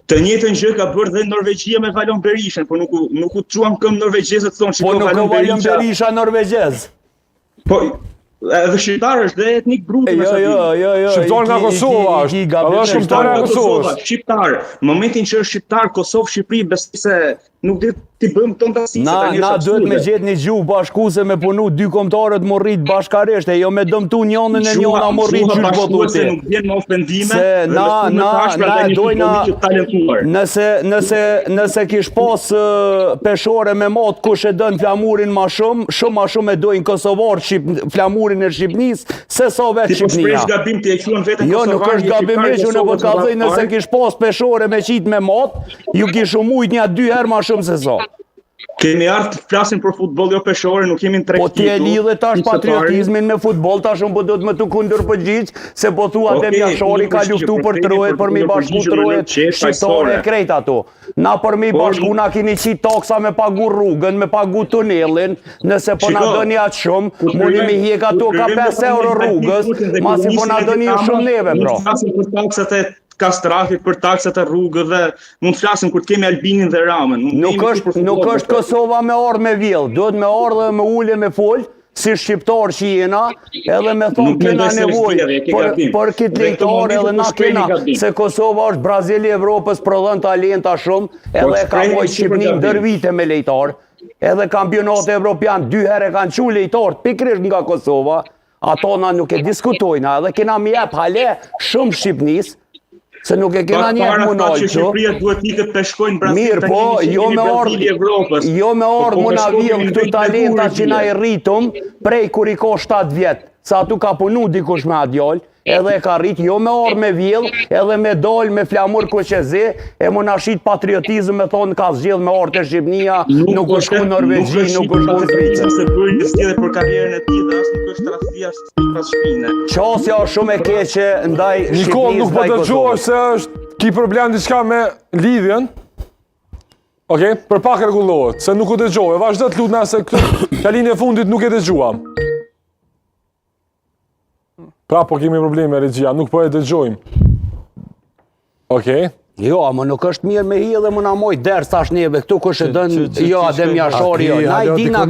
Të njëjtën gjë ka bërë dhe Norvegjia me Valon Berishën, por nuk u çuam këmbë norvegjezët thonë po nuk ka Valon Berisha norvegjez. Po edhe shqiptar është dhe etnik brutë. Jo. Shqiptar nga Kosova është. Edhe shqiptar nga Kosova. Shqiptar. Në momentin që është shqiptar Kosovë Shqipëri besoj se nuk di ti bëjmë këto ndasi. Na duhet me gjetë një gjuhë bashkuese me punu dy kombëtarët më rrit bashkarisht, jo me dëmtu njënën e njëna më rrit qysh botuti. Nuk vjen me ofendime. Se na dojna nëse kish pas peshore me mot kush e dën flamurin ma shumë e dojnë kosovar flamurin e Shqipnisë se sa vetë Shqipnia. Jo, nuk është gabim e që në po të kallëzoj nëse kish pas peshore me qit me mot, ju kish umujt një 2 herë ma shumë se sa. Kemi ardhur të flasim për futboll, jo peshore, nuk kemi në tregti. Po ti e lidhe tash patriotizmin me futboll, tash unë po do të më të kundër përgjigj, se po thua Adem Jashori ka luftu për trojet, për mi bashku trojet shqiptare e krejt ato. Na për mi bashku na keni qit taksa me pagu rrugën, me pagu tunelin, nëse po na dëni atë shumë, mundi mi hjek ato ka 5 euro rrugës, masi po na dëni shumë neve, bro. Kastrafi për taksat e rrugë dhe mund të flasim kur të kemi Albinin dhe Ramën. Nuk është Kosova me ardhë me vjellë, duhet me ardhë dhe me ullë me folë, si shqiptar që jena, edhe me thonë kena nevojë për këtë lejtar edhe na kena, se Kosova është Brazili Evropës prodhën talenta shumë, edhe ka mojtë Shqipnin dër vite me lejtar, edhe kampionate evropian 2 herë kanë qu lejtar pikrisht nga Kosova, ato na nuk e diskutojna, edhe kena mi jep hale shumë Shqipnis, se nuk e kena njëtë munoj që. Mirë, po, jo me ardhë muna vjell këtu talenta që na i rritum prej kur i ko 7 vjetë, sa atu ka punu dikush me adjall, edhe e ka rrit, jo me orë me vjell, edhe me dol, me flamur kuqezi, e mu nashit patriotizm me thonë ka zgjidh me orë të Shqipnia, nuk është ku Norvegji, nuk është ku Zvicër. Se bërë një stjede për karierën e ti dhe asë nuk është rastësia pas shpine. Qasja është shumë e keqe ndaj Shqipnis, Nikol, nuk po të gjohë se është ki problem diçka me lidhjen, për pak rregullohet, se nuk u të gjohë, vazhdo të lutna se kalin e fundit nuk e të gjuam. Pra po kemi probleme regjia, nuk po e dëgjojmë. Jo, ama nuk është mirë me hi edhe më na moj derë, thash neve, këtu kush e dënë, jo, Adem Jashori, jo, na i dina